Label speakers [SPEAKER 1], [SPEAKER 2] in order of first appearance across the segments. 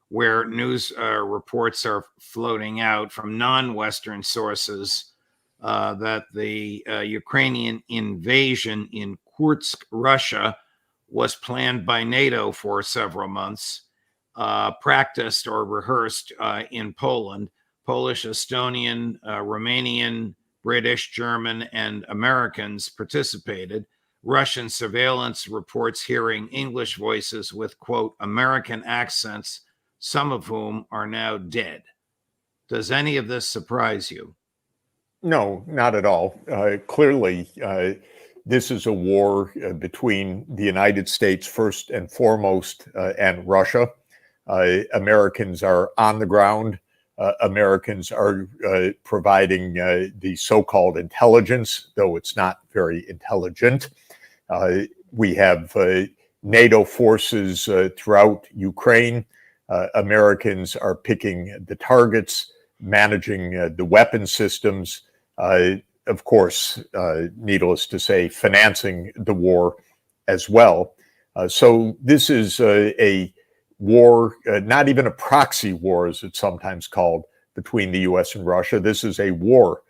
[SPEAKER 1] where news reports are floating out from non-Western sources that the Ukrainian invasion in Kursk, Russia, was planned by NATO for several months, practiced or rehearsed in Poland. Polish, Estonian, Romanian, British, German, and Americans participated. Russian surveillance reports hearing English voices with, quote, American accents, some of whom are now dead. Does any of this surprise you?
[SPEAKER 2] No, not at all. Clearly, this is a war between the United States, first and foremost, and Russia. Americans are on the ground. Americans are providing the so-called intelligence, though it's not very intelligent. We have NATO forces throughout Ukraine. Americans are picking the targets, managing the weapon systems, of course, needless to say, financing the war as well. So this is a war, not even a proxy war, as it's sometimes called, between the US and Russia. This is a war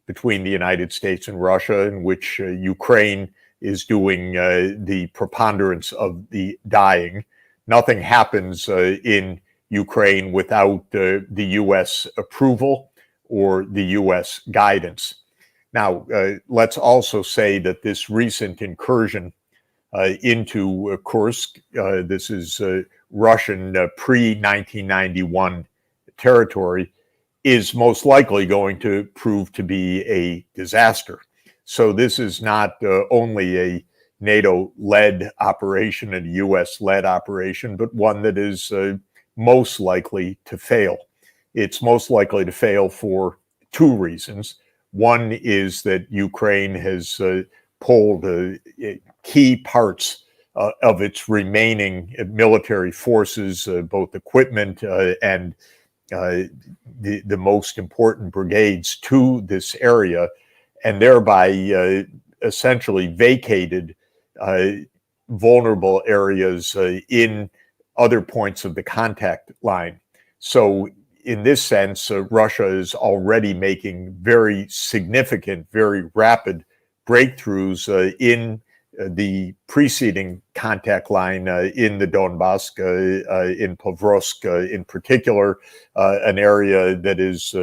[SPEAKER 2] between the United States and Russia, in which Ukraine is doing the preponderance of the dying. Nothing happens in Ukraine without the US approval or the US guidance. Now, let's also say that this recent incursion into Kursk, this is Russian pre-1991 territory, is most likely going to prove to be a disaster. So this is not only a NATO-led operation and a US-led operation, but one that is most likely to fail. It's most likely to fail for two reasons. One is that Ukraine has pulled key parts of its remaining military forces, both equipment and the most important brigades, to this area, and thereby essentially vacated vulnerable areas in other points of the contact line. So in this sense, Russia is already making very significant, very rapid breakthroughs in the preceding contact line in the Donbass, in Pokrovsk in particular, an area that is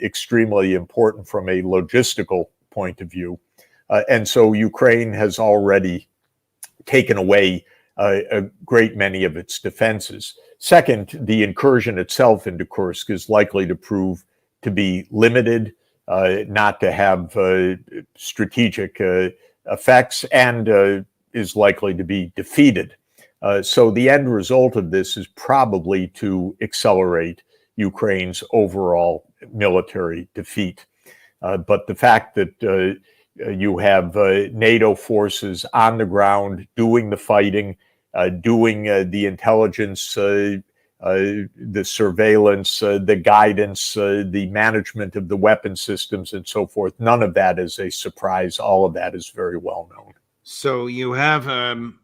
[SPEAKER 2] extremely important from a logistical point of view. And so Ukraine has already taken away a great many of its defenses. Second, the incursion itself into Kursk is likely to prove to be limited, not to have strategic effects, and is likely to be defeated. So the end result of this is probably to accelerate Ukraine's overall military defeat. But the fact that you have NATO forces on the ground doing the fighting, doing the intelligence, the surveillance, the guidance, the management of the weapon systems, and so forth, none of that is a surprise. All of that is very well known.
[SPEAKER 1] So you have